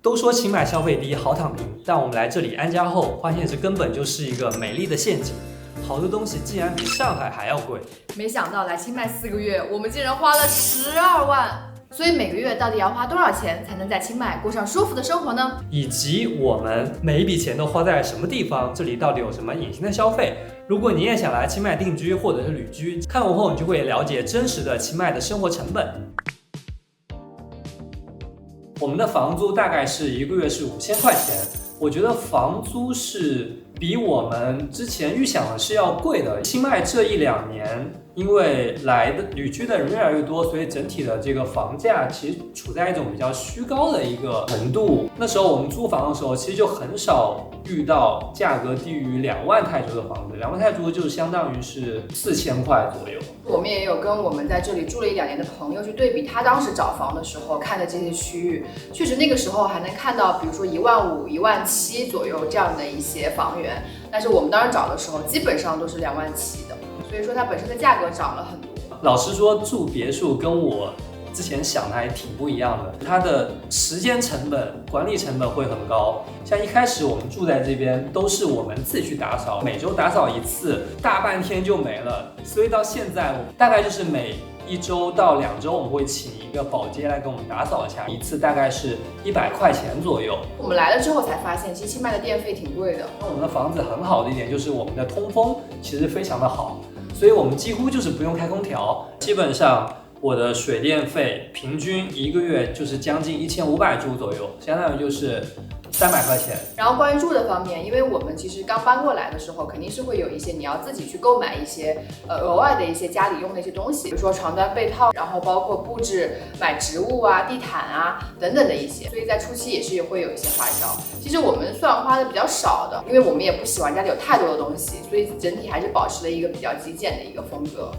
都说清迈消费低，好躺平，但我们来这里安家后，发现这根本就是一个美丽的陷阱。好多东西竟然比上海还要贵。没想到来清迈4个月，我们竟然花了12万。所以每个月到底要花多少钱才能在清迈过上舒服的生活呢？以及我们每一笔钱都花在什么地方？这里到底有什么隐形的消费？如果你也想来清迈定居或者是旅居，看完后你就会了解真实的清迈的生活成本。我们的房租大概是1个月是5000块钱，我觉得房租是比我们之前预想的是要贵的。清迈这1、2年，因为来的旅居的人越来越多，所以整体的这个房价其实处在一种比较虚高的一个程度。那时候我们租房的时候，其实就很少遇到价格低于2万泰铢的房子，2万泰铢就相当于是4000块左右。我们也有跟我们在这里住了1、2年的朋友去对比，他当时找房的时候看的这些区域，确实那个时候还能看到，比如说1万5、1万7左右这样的一些房源，但是我们当时找的时候，基本上都是2万7的，所以说它本身的价格涨了很多。老实说，住别墅跟我之前想的还挺不一样的，它的时间成本、管理成本会很高。像一开始我们住在这边，都是我们自己去打扫，每周打扫1次，大半天就没了。所以到现在，我大概就是每1周到2周，我们会请一个保洁来给我们打扫一下，1次大概是100块钱左右。我们来了之后才发现，其实清迈的电费挺贵的。我们的房子很好的一点就是我们的通风其实非常的好，所以我们几乎就是不用开空调，基本上我的水电费平均1个月就是将近1500铢左右，相当于就是300块钱。然后关于住的方面，因为我们其实刚搬过来的时候，肯定是会有一些你要自己去购买一些额外的一些家里用的一些东西，比如说床单被套，然后包括布置、买植物啊、地毯啊等等的一些，所以在初期也是会有一些花销。其实我们算花的比较少的，因为我们也不喜欢家里有太多的东西，所以整体还是保持了一个比较极简的一个风格。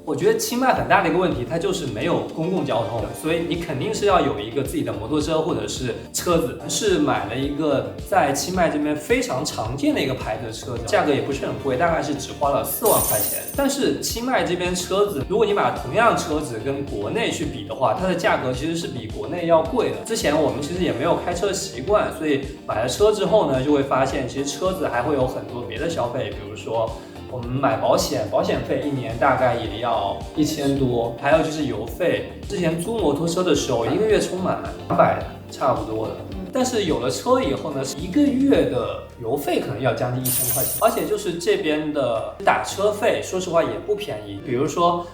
我觉得清迈很大的一个问题，它就是没有公共交通，所以你肯定是要有一个自己的摩托车或者是车子。是买了一个在清迈这边非常常见的一个牌子的车子，价格也不是很贵，大概是只花了4万块钱。但是清迈这边车子，如果你把同样车子跟国内去比的话，它的价格其实是比国内要贵的。之前我们其实也没有开车习惯，所以买了车之后呢，就会发现其实车子还会有很多别的消费，比如说我们买保险，保险费1年大概也要1000多，还有就是油费。之前租摩托车的时候，1个月充满200差不多的，但是有了车以后呢，1个月的油费可能要将近1000块钱，而且就是这边的打车费，说实话也不便宜。比如说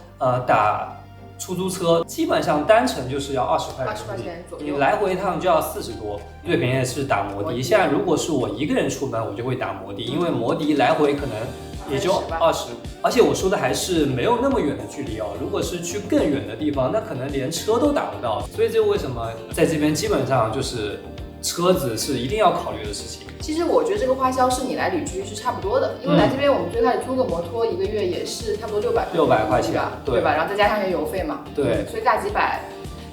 打出租车，基本上单程就是要20块钱左右，你来回一趟就要40多。最便宜的是打摩的，现在如果是我一个人出门，我就会打摩的，因为摩的来回可能也就20，而且我说的还是没有那么远的距离哦。如果是去更远的地方，那可能连车都打不到。所以这为什么在这边基本上就是车子是一定要考虑的事情。其实我觉得这个花销是你来旅居是差不多的，因为来这边我们最开始租个摩托1个月也是差不多600块钱，对吧？然后再加上些油费嘛，对，所以大几百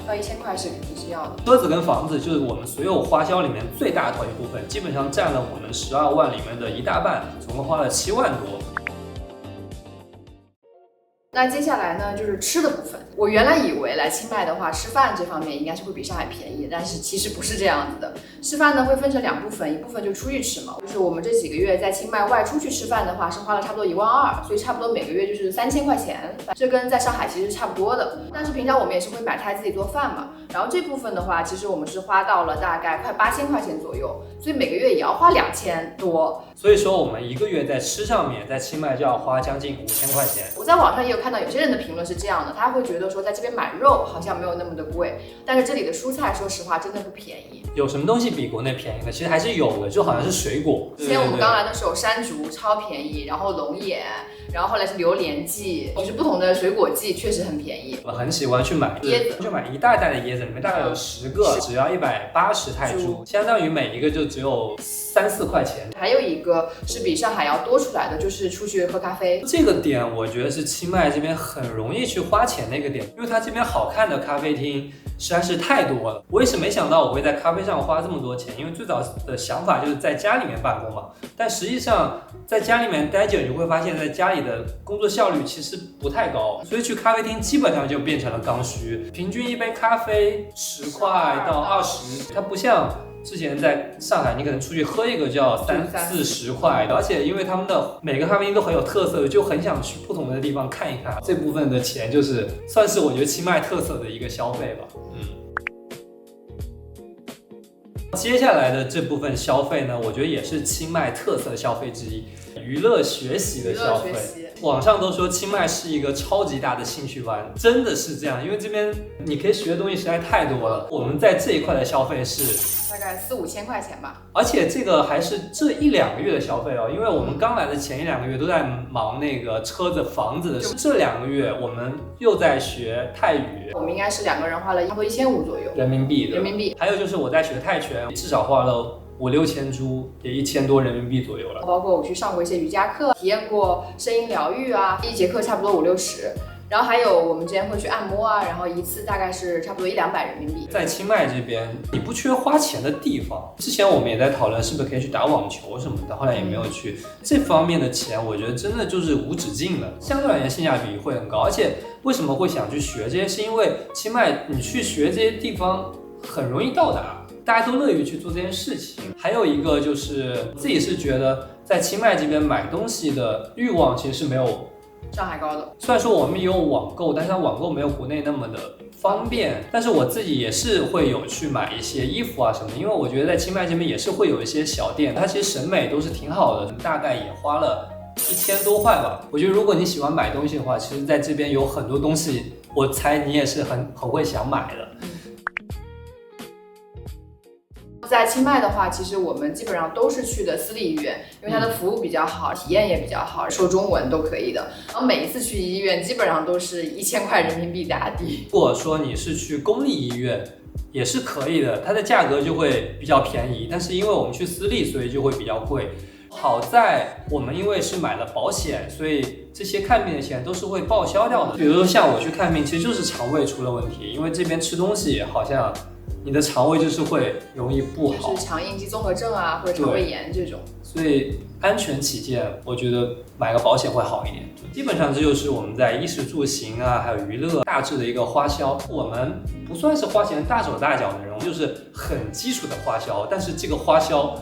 到1000块是肯定是要的。车子跟房子就是我们所有花销里面最大的一部分，基本上占了我们12万里面的一大半，总共花了7万多。那接下来呢，就是吃的部分。我原来以为来清迈的话，吃饭这方面应该是会比上海便宜，但是其实不是这样子的。吃饭呢会分成2部分，一部分就出去吃嘛，就是我们这几个月在清迈外出去吃饭的话，是花了差不多1万2，所以差不多每个月就是3000块钱，这跟在上海其实差不多的。但是平常我们也是会买菜自己做饭嘛，然后这部分的话，其实我们是花到了大概快8000块钱左右，所以每个月也要花2000多。所以说我们1个月在吃上面，在清迈就要花将近5000块钱。我在网上也有看到有些人的评论是这样的，他会觉得说在这边买肉好像没有那么的贵，但是这里的蔬菜说实话真的不便宜。有什么东西比国内便宜的？其实还是有的，就好像是水果。之前我们刚来的时候，山竹超便宜，然后龙眼，然后后来是榴莲季，就是不同的水果季确实很便宜。我很喜欢去买椰子，就买一大袋的椰子，里面大概有10个，只要180泰铢，相当于每一个就只有3、4块钱。还有一个是比上海要多出来的，就是出去喝咖啡。这个点我觉得是清迈这边很容易去花钱的一个点，因为它这边好看的咖啡厅实在是太多了。我也是没想到我会在咖啡上花这么多钱，因为最早的想法就是在家里面办公嘛，但实际上在家里面待久，你会发现在家里的工作效率其实不太高，所以去咖啡厅基本上就变成了刚需。平均一杯咖啡10块到20，它不像之前在上海，你可能出去喝一个就要30-40块，而且因为他们的每个咖啡厅都很有特色，就很想去不同的地方看一看。这部分的钱就是算是我觉得清迈特色的一个消费吧。接下来的这部分消费呢，我觉得也是清迈特色消费之一，娱乐学习的消费。网上都说清迈是一个超级大的兴趣班，真的是这样，因为这边你可以学的东西实在太多了。我们在这一块的消费是大概4-5千块钱吧，而且这个还是这1-2个月的消费哦，因为我们刚来的前1-2个月都在忙那个车子、房子的事，这2个月我们又在学泰语，我们应该是2个人花了差不多1500左右人民币的。还有就是我在学泰拳，至少花了5-6千铢，也1000多人民币左右了。包括我去上过一些瑜伽课，体验过声音疗愈啊，一节课差不多50-60。然后还有我们之前会去按摩啊，然后一次大概是差不多100-200人民币。在清迈这边，你不缺花钱的地方。之前我们也在讨论是不是可以去打网球什么的，后来也没有去。这方面的钱，我觉得真的就是无止境的，相对而言性价比会很高。而且为什么会想去学这些，是因为清迈你去学这些地方很容易到达，大家都乐于去做这件事情。还有一个就是自己是觉得在清迈这边买东西的欲望其实是没有上海高的。虽然说我们也有网购，但是它网购没有国内那么的方便。但是我自己也是会有去买一些衣服啊什么的，因为我觉得在清迈这边也是会有一些小店，它其实审美都是挺好的，大概也花了1000多块吧。我觉得如果你喜欢买东西的话，其实在这边有很多东西，我猜你也是很会想买的。在清迈的话，其实我们基本上都是去的私立医院，因为它的服务比较好，体验也比较好，说中文都可以的。然后每一次去医院基本上都是1000块人民币打底。如果说你是去公立医院也是可以的，它的价格就会比较便宜，但是因为我们去私立，所以就会比较贵。好在我们因为是买了保险，所以这些看病的钱都是会报销掉的。比如说像我去看病，其实就是肠胃出了问题，因为这边吃东西好像你的肠胃就是会容易不好，就是肠应激综合症啊，或者肠胃炎这种。所以安全起见，我觉得买个保险会好一点。基本上这就是我们在衣食住行啊，还有娱乐大致的一个花销。我们不算是花钱大手大脚的人，就是很基础的花销，但是这个花销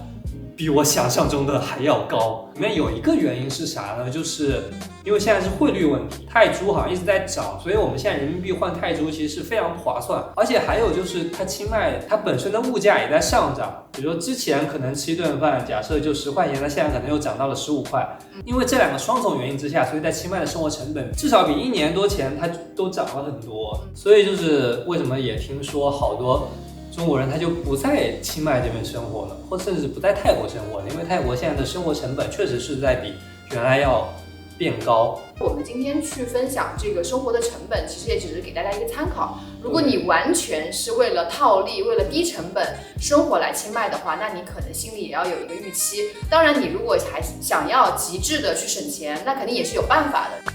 比我想象中的还要高。里面有一个原因是啥呢？就是因为现在是汇率问题，泰铢好像一直在涨，所以我们现在人民币换泰铢其实是非常划算。而且还有就是它清迈它本身的物价也在上涨，比如说之前可能吃一顿饭假设就10块钱，那现在可能又涨到了15块。因为这2个双重原因之下，所以在清迈的生活成本至少比1年多前它都涨了很多。所以就是为什么也听说好多中国人他就不在清迈这边生活了，或甚至不在泰国生活了，因为泰国现在的生活成本确实是在比原来要变高。我们今天去分享这个生活的成本，其实也只是给大家一个参考。如果你完全是为了套利、为了低成本生活来清迈的话，那你可能心里也要有一个预期。当然，你如果还想要极致的去省钱，那肯定也是有办法的。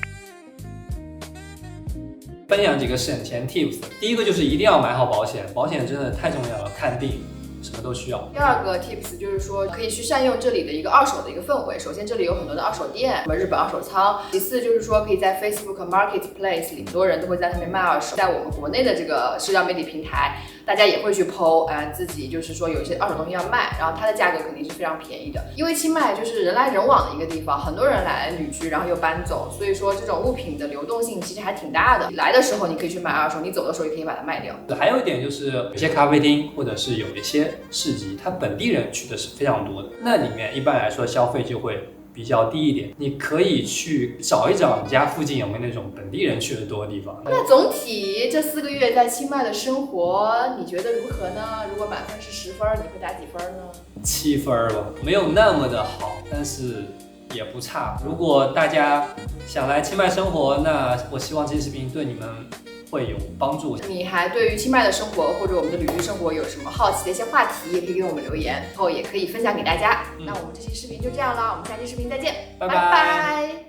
分享几个省钱 tips， 第一个就是一定要买好保险，保险真的太重要了，看病什么都需要。第2个 tips 就是说可以去善用这里的一个二手的一个氛围。首先这里有很多的二手店，什么日本二手仓。其次就是说可以在 Facebook Marketplace 里，很多人都会在那边卖二手。在我们国内的这个社交媒体平台，大家也会去 po 自己就是说有一些二手东西要卖，然后它的价格肯定是非常便宜的。因为清迈就是人来人往的一个地方，很多人来旅居，然后又搬走，所以说这种物品的流动性其实还挺大的。来的时候你可以去买二手，你走的时候也可以把它卖掉。还有一点就是有些咖啡厅或者是有一些市集，它本地人去的是非常多的，那里面一般来说消费就会比较低一点。你可以去找一找你家附近有没有那种本地人去的多的地方。那总体这4个月在清迈的生活，你觉得如何呢？如果满分是10分，你会打几分呢？7分吧，没有那么的好，但是也不差。如果大家想来清迈生活，那我希望这期视频对你们会有帮助。你还对于清迈的生活或者我们的旅居生活有什么好奇的一些话题，也可以给我们留言，然后也可以分享给大家。那我们这期视频就这样了，我们下期视频再见，拜拜拜。